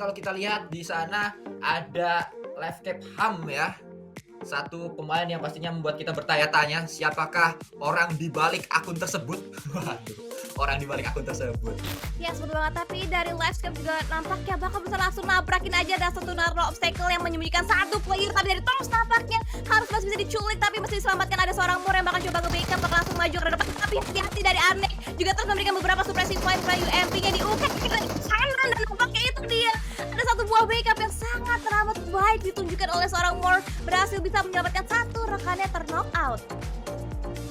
kalau kita lihat di sana ada live cap Ham ya. Satu pemain yang pastinya membuat kita bertanya-tanya siapakah orang di balik akun tersebut. Waduh, orang di balik akun tersebut. Ya betul banget, tapi dari livescape juga nampaknya bakal bisa langsung nabrakin aja ada satu narrow obstacle yang menyembunyikan satu player. Tapi dari Toms nampaknya harus masih bisa diculik, tapi masih diselamatkan. Ada seorang Moore yang bakal coba nge-backup, bakal langsung maju ke depan. Tapi hati-hati dari Aneh juga terus memberikan beberapa suppressing point pada UMP-nya di UK. Dan nampaknya itu dia. Ada satu buah backup yang sangat teramat baik ditunjukkan oleh seorang Moore, berhasil bisa menyelamatkan satu rekannya ter-knock out.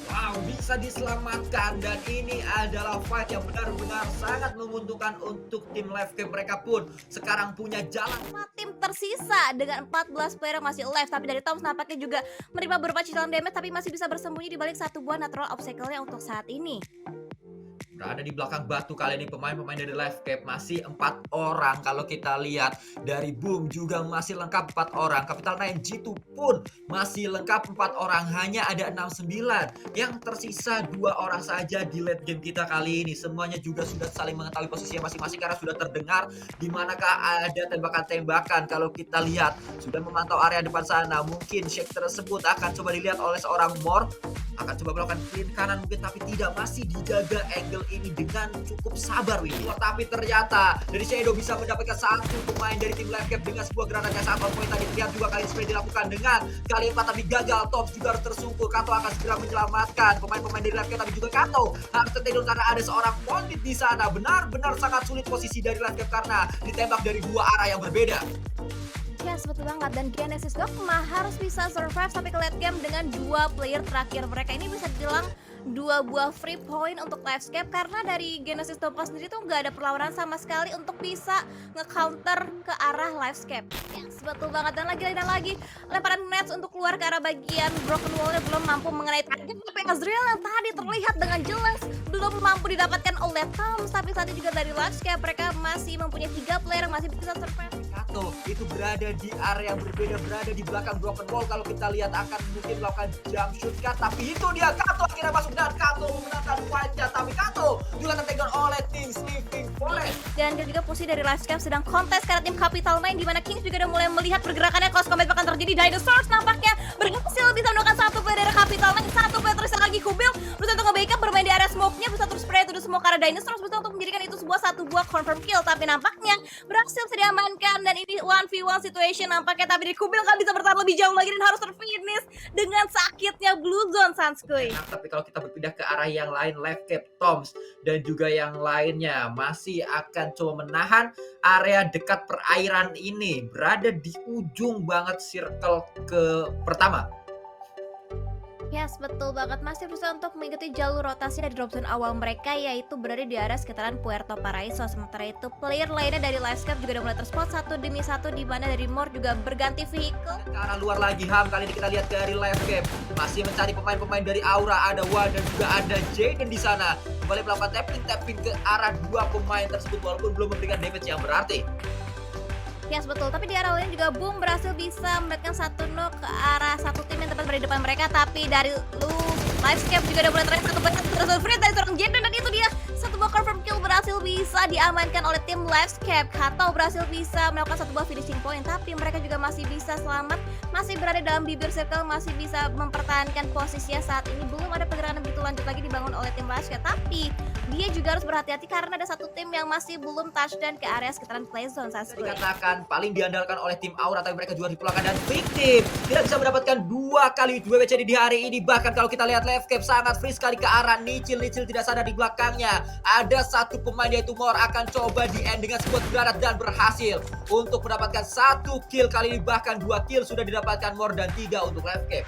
Wow, bisa diselamatkan dan ini adalah fight yang benar-benar sangat menguntungkan untuk tim live cap. Mereka pun sekarang punya jalan. Tim tersisa dengan 14 player yang masih alive, tapi dari Toms nampaknya juga menerima beberapa cicilan damage, tapi masih bisa bersembunyi di balik satu buah natural obstacle-nya untuk saat ini. Berada di belakang batu kali ini pemain-pemain dari live cap masih 4 orang. Kalau kita lihat dari Boom juga masih lengkap 4 orang. Capital 9 G2 pun masih lengkap 4 orang. Hanya ada 69. Yang tersisa 2 orang saja di late game kita kali ini. Semuanya juga sudah saling mengetahui posisinya masing-masing karena sudah terdengar di manakah ada tembakan-tembakan. Kalau kita lihat sudah memantau area depan sana. Mungkin shake tersebut akan coba dilihat oleh seorang Moore. Akan coba melakukan clean kanan mungkin, tapi tidak, masih dijaga angle ini dengan cukup sabar Winnie. Tapi ternyata dari Shadow bisa mendapatkan satu pemain dari tim live cap dengan sebuah granat yang sangat on point. Tadi terlihat juga kali spray dilakukan dengan kali 4 tapi gagal. Tops juga harus tersungkur. Kato akan segera menyelamatkan pemain-pemain dari live cap, tapi juga Kato harus tertidur karena ada seorang pondit di sana. Benar-benar sangat sulit posisi dari live cap karena ditembak dari 2 arah yang berbeda. Ya betul banget, dan Genesis Dogma harus bisa survive sampai ke late game dengan 2 player terakhir mereka. Ini bisa dibilang 2 buah free point untuk livescape karena dari Genesis Dogma sendiri tuh nggak ada perlawanan sama sekali untuk bisa nge-counter ke arah livescape. Yes, betul banget, dan lagi lemparan nets untuk keluar ke arah bagian broken wall-nya belum mampu mengenai target. Tapi Azriel yang tadi terlihat dengan jelas belum mampu didapatkan oleh Toms. Tapi saat ini juga dari livescape mereka masih mempunyai 3 player yang masih bisa survive. Kato itu berada di area yang berbeda, berada di belakang broken wall. Kalau kita lihat akan mungkin melakukan jump shoot kan, tapi itu dia Kato akhirnya masuk dan Kato memenangkan fight-nya. Tapi Kato juga tertekan oleh tim Sleeping Forest. Dan juga posisi dari livescape sedang kontes karena tim Capital 9, di mana Kings juga udah mulai melihat pergerakannya. Close combat bahkan terjadi. Dinosaurs nampaknya berhasil bisa menemukan satu player dari Capital 9, satu player terus lagi Kubil berusaha untuk nge-backup, bermain di area smoke-nya, bisa terus spray itu semua karena Dinosaurs berusaha untuk menjadikan itu satu buah confirm kill, tapi nampaknya berhasil diamankan. Dan ini 1v1 situation nampaknya, tapi di Kubil kan bisa bertahan lebih jauh lagi dan harus terfinish dengan sakitnya Blue Zone Sanskuy. Nah, tapi kalau kita berpindah ke arah yang lain, live cap Toms dan juga yang lainnya masih akan coba menahan area dekat perairan ini, berada di ujung banget circle ke pertama. Yes, betul banget. Masih berusaha untuk mengikuti jalur rotasi dari drop zone awal mereka, yaitu berada di area sekitaran Puerto Paraiso. Sementara itu player lainnya dari livescape juga udah mulai terspot satu demi satu, di mana dari Moore juga berganti vehicle. Ke arah luar lagi Ham, kali ini kita lihat dari livescape masih mencari pemain-pemain dari Aura, ada Wan dan juga ada Jaden di sana. Kembali melakukan tapping ke arah 2 pemain tersebut walaupun belum memberikan damage yang berarti. Yes, betul. Tapi di arah lain juga Boom berhasil bisa mendapatkan satu knock ke arah satu tim yang tepat berada di depan mereka. Tapi dari livescape juga udah mulai terlihat satu banget terus free dari seorang Jaden, dan itu dia satu buah confirm kill berhasil bisa diamankan oleh tim livescape. Kato berhasil bisa melakukan satu buah finishing point, tapi mereka juga masih bisa selamat, masih berada dalam bibir circle, masih bisa mempertahankan posisinya saat ini. Belum ada pergerakan begitu lanjut lagi dibangun oleh tim livescape, tapi dia juga harus berhati-hati karena ada satu tim yang masih belum touchdown ke area sekitaran play zone. Dikatakan paling diandalkan oleh tim Aura, tapi mereka juga dipulangkan dan victim tidak bisa mendapatkan 2 kali WWCD di hari ini. Bahkan kalau kita lihat live cap sangat free sekali ke arah Nicil tidak sadar di belakangnya ada satu pemain yaitu Moore, akan coba di end dengan sebuah granat dan berhasil untuk mendapatkan 1 kill kali ini. Bahkan 2 kill sudah didapatkan Moore dan 3 untuk live cap.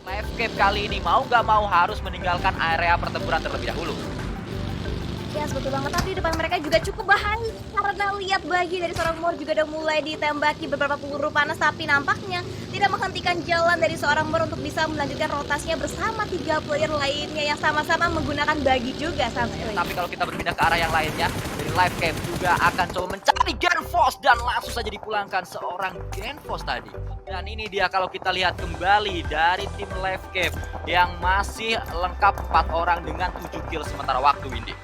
Livescape kali ini mau nggak mau harus meninggalkan area pertempuran terlebih dahulu. Ya, betul banget. Tapi di depan mereka juga cukup bahaya karena lihat bagi dari seorang Moore juga udah mulai ditembaki beberapa peluru panas, tapi nampaknya tidak menghentikan jalan dari seorang Mor untuk bisa melanjutkan rotasinya bersama 3 player lainnya yang sama-sama menggunakan bagi juga sampai. Tapi kalau kita berpindah ke arah yang lainnya, dari Live Cap juga akan coba mencari Genfos dan langsung saja dipulangkan seorang Genfos tadi. Dan ini dia kalau kita lihat kembali dari tim Live Cap yang masih lengkap 4 orang dengan 7 kill sementara waktu, Windy.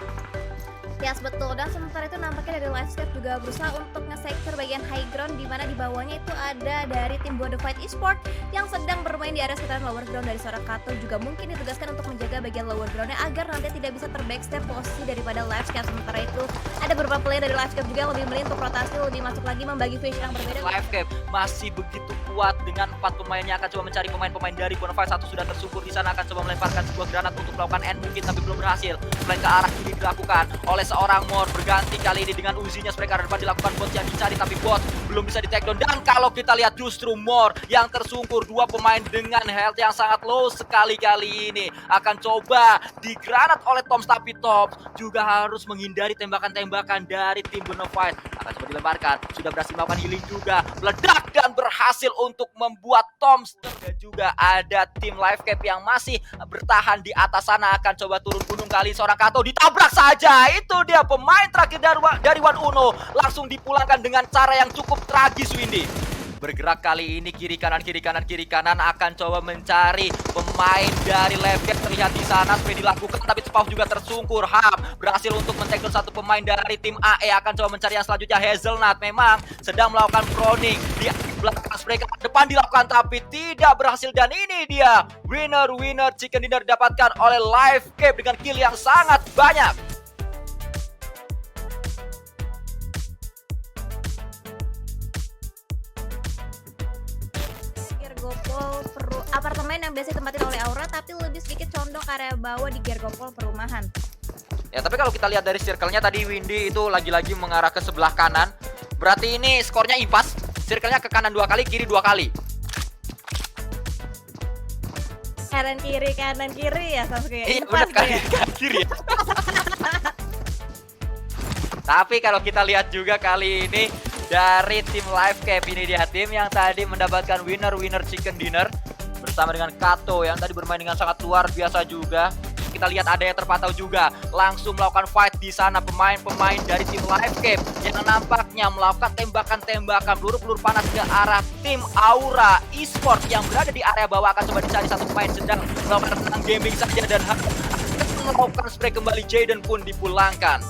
Yes, betul. Dan sementara itu nampaknya dari Livescape juga berusaha untuk nge-secure bagian high ground di mana di bawahnya itu ada dari tim Bonafide Esport yang sedang bermain di area sekitaran lower ground dari seorang Kato juga mungkin ditugaskan untuk menjaga bagian lower groundnya agar nanti tidak bisa terbackstep posisi daripada Livescape. Sementara itu ada beberapa player dari Livescape juga yang lebih milih untuk rotasi lebih masuk lagi membagi vision yang berbeda. Livescape masih begitu kuat dengan 4 pemainnya akan coba mencari pemain-pemain dari Bonafide. Satu sudah tersungkur di sana akan coba melemparkan sebuah granat untuk melakukan end mungkin tapi belum berhasil. Selain ke arah kiri dilakukan oleh seorang Mor berganti kali ini dengan Uzinya mereka depan dilakukan bot yang dicari tapi bot belum bisa di take down dan kalau kita lihat justru Mor yang tersungkur 2 pemain dengan health yang sangat low sekali kali ini akan coba digranat oleh Toms tapi Toms juga harus menghindari tembakan-tembakan dari tim Bonafide akan coba dilemparkan sudah berhasil melakukan healing juga meledak dan berhasil untuk membuat Toms dan juga ada tim Livecap yang masih bertahan di atas sana akan coba turun gunung kali seorang Kato ditabrak saja itu dia pemain terakhir dari Wan Uno langsung dipulangkan dengan cara yang cukup tragis Windy. Bergerak kali ini kiri kanan akan coba mencari pemain dari Livecap terlihat di sana sudah dilakukan tapi Spawn juga tersungkur. Ham berhasil untuk men-take down 1 pemain dari tim AE akan coba mencari yang selanjutnya Hazelnut memang sedang melakukan proning di belakang mereka depan dilakukan tapi tidak berhasil dan ini dia winner chicken dinner didapatkan oleh Livecap dengan kill yang sangat banyak. Gergopol apartemen yang biasa ditempatin oleh Aura tapi lebih sedikit condong ke area bawah di Gergopol perumahan. Ya tapi kalau kita lihat dari circle-nya tadi Windy itu lagi-lagi mengarah ke sebelah kanan. Berarti ini skornya impas. Circle-nya ke kanan 2 kali, kiri 2 kali. Kanan kiri ya Sasuke. Iya benar kanan kiri. Tapi kalau kita lihat juga kali ini dari tim Livecap ini dia tim yang tadi mendapatkan winner chicken dinner bersama dengan Kato yang tadi bermain dengan sangat luar biasa juga. Kita lihat ada yang terpantau juga langsung melakukan fight di sana pemain-pemain dari tim Livecap yang nampaknya melakukan tembakan-tembakan peluru-peluru panas ke arah tim Aura Esport yang berada di area bawah akan coba dicari 1 pemain sedang melakukan gaming saja dan melakukan spray kembali Jaden pun dipulangkan.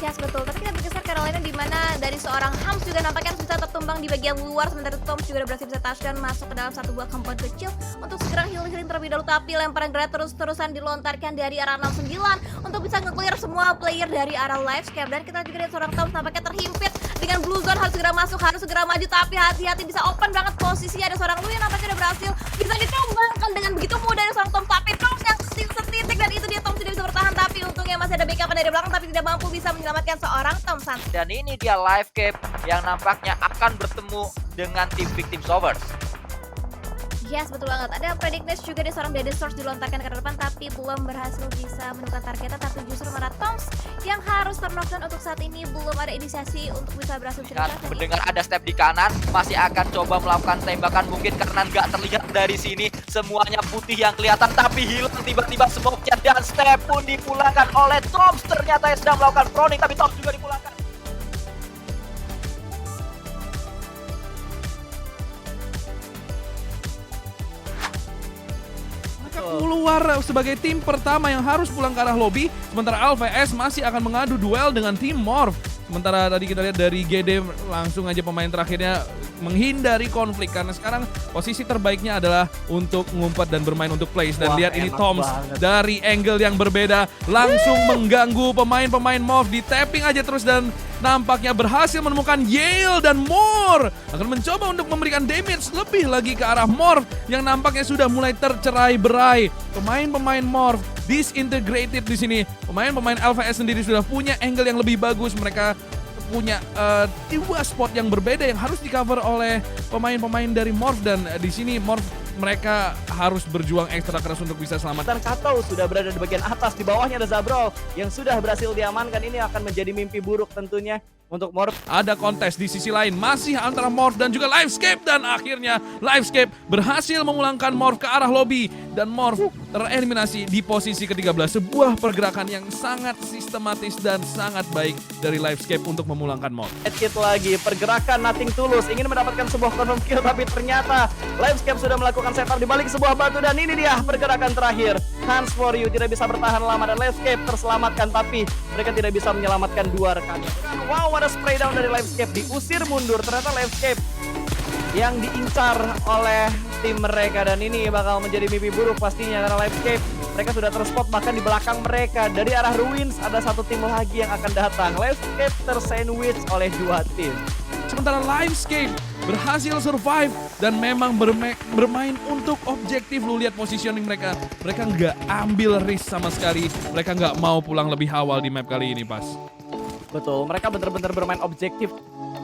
Yes, betul. Tapi kita bergeser ke arah lainnya di mana dari seorang Hams juga nampaknya harus bisa tertumbang di bagian luar sementara Toms juga berhasil bisa touchdown masuk ke dalam 1 buah compound kecil untuk segera healing terlebih dahulu tapi lemparan granat terus-terusan dilontarkan dari arah 69 untuk bisa nge-clear semua player dari arah Livescape dan kita juga lihat seorang Toms nampaknya terhimpit dengan blue zone harus segera masuk harus segera maju tapi hati-hati bisa open banget posisinya ada seorang Lu yang nampaknya udah berhasil bisa ditumbangkan dengan begitu mudah dari seorang Toms tapi Toms yang setitik dan itu dia Toms tidak bisa bertahan tapi untungnya masih ada backup dari belakang tapi tidak mampu bisa menyelamatkan seorang Thompson. Dan ini dia Livecap yang nampaknya akan bertemu dengan tim Victim Solvers. Yes, betul banget. Ada Predictness juga di seorang Dead Source dilontarkan ke depan tapi belum berhasil bisa menemukan targetnya tapi justru malah Toms yang harus terknockdown untuk saat ini belum ada inisiasi untuk bisa berhasil cerita. Mendengar ada step di kanan masih akan coba melakukan tembakan mungkin karena nggak terlihat dari sini semuanya putih yang kelihatan tapi hilang tiba-tiba smoke-nya dan step pun dipulangkan oleh Toms ternyata yang sedang melakukan proning tapi Toms juga dipulangkan. Keluar sebagai tim pertama yang harus pulang ke arah lobby sementara Alpha S masih akan mengadu duel dengan tim Morph. Sementara tadi kita lihat dari GD langsung aja pemain terakhirnya menghindari konflik karena sekarang posisi terbaiknya adalah untuk ngumpet dan bermain untuk plays dan lihat ini Toms dari angle yang berbeda langsung mengganggu pemain-pemain Morph di tapping aja terus dan nampaknya berhasil menemukan Yale dan Moore akan mencoba untuk memberikan damage lebih lagi ke arah Morph yang nampaknya sudah mulai tercerai-berai. Pemain-pemain Morph disintegrated di sini. Pemain-pemain Alpha S sendiri sudah punya angle yang lebih bagus. Mereka punya 2 spot yang berbeda yang harus di-cover oleh pemain-pemain dari Morph dan di sini Morph mereka harus berjuang ekstra keras untuk bisa selamat. Dan Kato sudah berada di bagian atas, di bawahnya ada Zabrol yang sudah berhasil diamankan. Ini akan menjadi mimpi buruk tentunya untuk Morph. Ada kontes di sisi lain masih antara Morph dan juga Livescape, dan akhirnya Livescape berhasil memulangkan Morph ke arah lobby dan Morph tereliminasi di posisi ke-13. Sebuah pergerakan yang sangat sistematis dan sangat baik dari Livescape untuk memulangkan Morph. Headkit lagi, pergerakan Nothing Tulus ingin mendapatkan sebuah confirm kill, tapi ternyata Livescape sudah melakukan setup di balik sebuah batu, dan ini dia pergerakan terakhir. Hands for you tidak bisa bertahan lama dan Livescape terselamatkan, tapi mereka tidak bisa menyelamatkan dua rekannya. Wow, ada spray down dari Livescape, diusir mundur. Ternyata Livescape yang diincar oleh tim mereka, dan ini bakal menjadi mimpi buruk pastinya karena Livescape mereka sudah terspot bahkan di belakang mereka. Dari arah Ruins ada satu tim lagi yang akan datang. Livescape tersandwich oleh dua tim. Sementara Livescape berhasil survive dan memang bermain untuk objektif. Lu lihat positioning mereka. Mereka nggak ambil risk sama sekali. Mereka nggak mau pulang lebih awal di map kali ini, Pas. Betul, mereka benar-benar bermain objektif.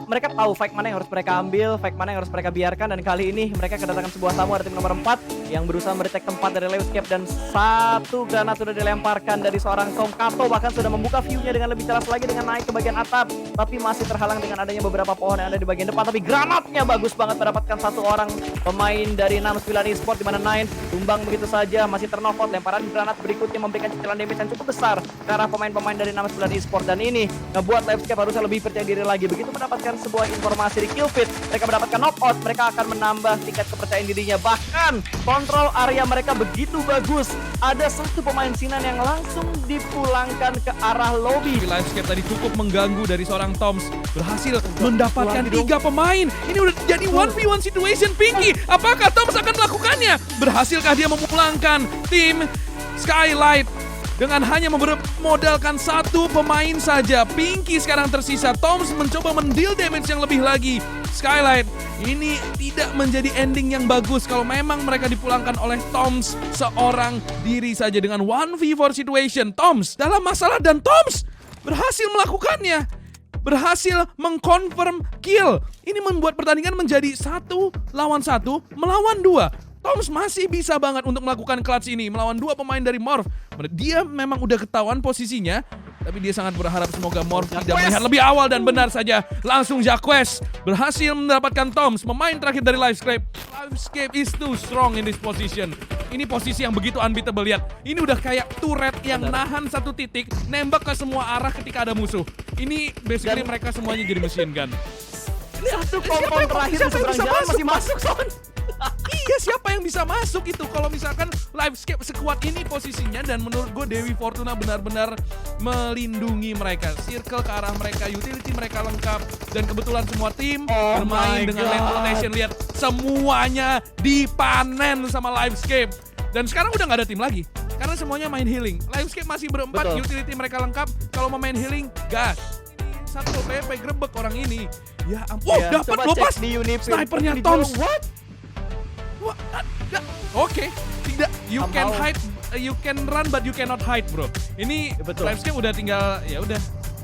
Mereka tahu fight mana yang harus mereka ambil, fight mana yang harus mereka biarkan, dan kali ini mereka kedatangan sebuah tamu, ada tim nomor 4 yang berusaha meretek tempat dari Livescape, dan satu granat sudah dilemparkan dari seorang Tom Kato, bahkan sudah membuka view-nya dengan lebih jelas lagi dengan naik ke bagian atap, tapi masih terhalang dengan adanya beberapa pohon yang ada di bagian depan. Tapi granatnya bagus banget, mendapatkan satu orang pemain dari 69 Esports, di mana Nine tumbang begitu saja, masih ternovot. Lemparan granat berikutnya memberikan cicilan damage yang cukup besar ke arah pemain-pemain dari 69 Esports, dan ini ngebuat Livescape harusnya lebih percaya diri lagi. Begitu mendapatkan sebuah informasi di kill feed, mereka mendapatkan knockout, mereka akan menambah tingkat kepercayaan dirinya. Bahkan kontrol area mereka begitu bagus. Ada satu pemain Sinan yang langsung dipulangkan ke arah lobby. Livescape tadi cukup mengganggu dari seorang Toms, berhasil mendapatkan 3 pemain. Ini udah jadi 1v1 situation. Pinky, apakah Toms akan melakukannya? Berhasilkah dia memulangkan tim Skylight dengan hanya memodalkan satu pemain saja? Pinky sekarang tersisa. Toms mencoba mendeal damage yang lebih lagi. Skylight ini tidak menjadi ending yang bagus kalau memang mereka dipulangkan oleh Toms seorang diri saja dengan 1v4 situation. Toms dalam masalah dan Toms berhasil melakukannya. Berhasil mengkonfirm kill. Ini membuat pertandingan menjadi 1 lawan 1 melawan 2. Toms masih bisa banget untuk melakukan clutch ini melawan 2 pemain dari Morph. Dia memang udah ketahuan posisinya, tapi dia sangat berharap semoga Morph tidak melihat lebih awal, dan benar saja langsung Jacques berhasil mendapatkan Toms, pemain terakhir dari Livescape. Livescape is too strong in this position. Ini posisi yang begitu unbeatable. Lihat, ini udah kayak turret yang nahan satu titik, nembak ke semua arah ketika ada musuh. Ini basically mereka semuanya jadi machine gun. Satu kompon terakhir di seberang jalan masih masuk, Son. Iya, siapa yang bisa masuk itu kalau misalkan Livescape sekuat ini posisinya, dan menurut gue Dewi Fortuna benar-benar melindungi mereka. Circle ke arah mereka, utility mereka lengkap, dan kebetulan semua tim bermain dengan lane rotation. Lihat, semuanya dipanen sama Livescape. Dan sekarang udah nggak ada tim lagi karena semuanya main healing. Livescape masih berempat, utility mereka lengkap. Kalau mau main healing, gas. Ini satu PP grebek orang ini. Ya ampun, dapat lepas snipernya Toms. Oke, tidak. You can hide, you can run, but you cannot hide, bro. Ini Livescape udah tinggal, ya udah.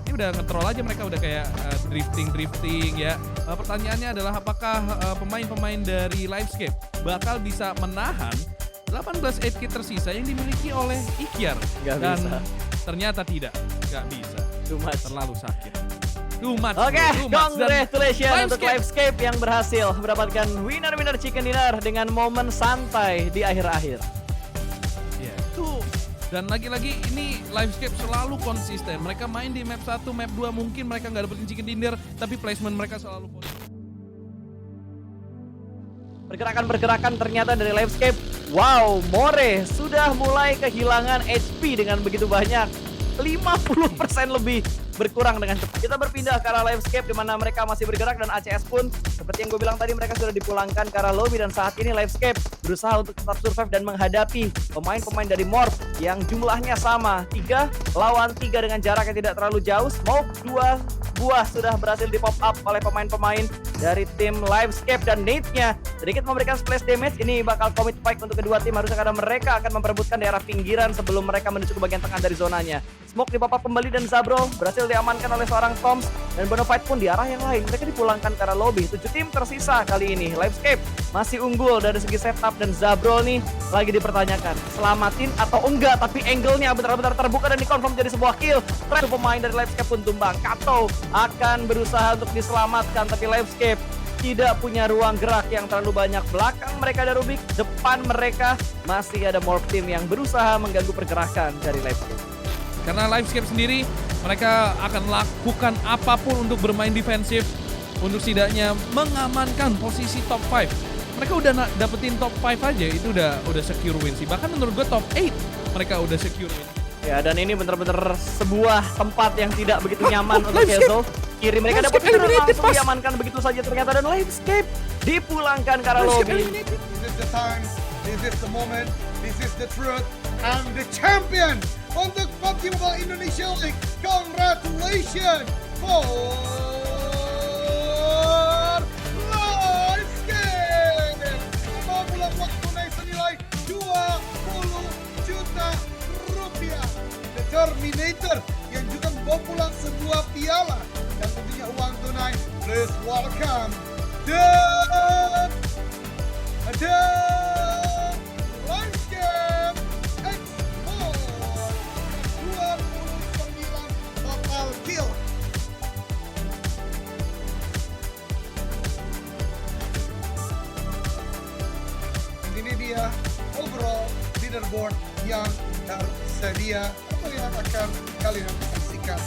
Ini udah nge-troll aja, mereka udah kayak drifting ya. Pertanyaannya adalah apakah pemain-pemain dari Livescape bakal bisa menahan 18 8 kit tersisa yang dimiliki oleh Ikyar? Dan ternyata tidak, nggak bisa. Terlalu sakit. Oke, congratulations untuk Livescape yang berhasil mendapatkan winner chicken dinner dengan momen santai di akhir-akhir. Ya, tuh. Dan lagi-lagi ini Livescape selalu konsisten. Mereka main di map 1, map 2 mungkin mereka nggak dapetin chicken dinner, tapi placement mereka selalu konsisten. Pergerakan-pergerakan ternyata dari Livescape. Wow, More sudah mulai kehilangan HP dengan begitu banyak. 50% lebih berkurang dengan cepat. Kita berpindah ke arah Livescape di mana mereka masih bergerak, dan ACS pun seperti yang gue bilang tadi, mereka sudah dipulangkan ke arah lobby, dan saat ini Livescape berusaha untuk tetap survive dan menghadapi pemain-pemain dari Morph yang jumlahnya sama, 3 lawan 3 dengan jarak yang tidak terlalu jauh. Smoke 2 buah sudah berhasil di pop up oleh pemain-pemain dari tim Livescape, dan nade-nya sedikit memberikan splash damage. Ini bakal commit fight untuk kedua tim harusnya, karena mereka akan memperebutkan daerah pinggiran sebelum mereka menuju ke bagian tengah dari zonanya. Smoke dipapap kembali dan Zabro berhasil diamankan oleh seorang Toms. Dan Bonafide pun di arah yang lain. Mereka dipulangkan ke arah lobby. 7 tim tersisa kali ini. Livescape masih unggul dari segi setup dan Zabro nih lagi dipertanyakan. Selamatin atau enggak, tapi angle-nya benar-benar terbuka dan dikonfirm jadi sebuah kill. Satu pemain dari Livescape pun tumbang. Kato akan berusaha untuk diselamatkan, tapi Livescape tidak punya ruang gerak yang terlalu banyak. Belakang mereka ada Rubik, depan mereka masih ada Morph Team yang berusaha mengganggu pergerakan dari Livescape. Karena Livescape sendiri, mereka akan lakukan apapun untuk bermain defensif, untuk setidaknya mengamankan posisi top 5. Mereka udah dapetin top 5 aja, itu udah secure win sih. Bahkan menurut gue top 8 mereka udah secure win. Ya, dan ini benar-benar sebuah tempat yang tidak begitu nyaman untuk Hazel. Kiri mereka dapat Livescape eliminated, langsung Mas. diamankan begitu saja ternyata, dan Livescape dipulangkan ke arah lobby. This is the time, this is the moment, this is the truth. I'm the champion untuk PUBG Mobile Indonesia League. Congratulations for Livescape. Membawa pulang uang tunai senilai 20 juta rupiah. The Terminator yang juga membawa pulang sebuah piala dan tentunya uang tunai. Please welcome the Livescape Export 29 total kill. Dan ini dia overall leaderboard yang tersedia atau yang akan kalian saksikan.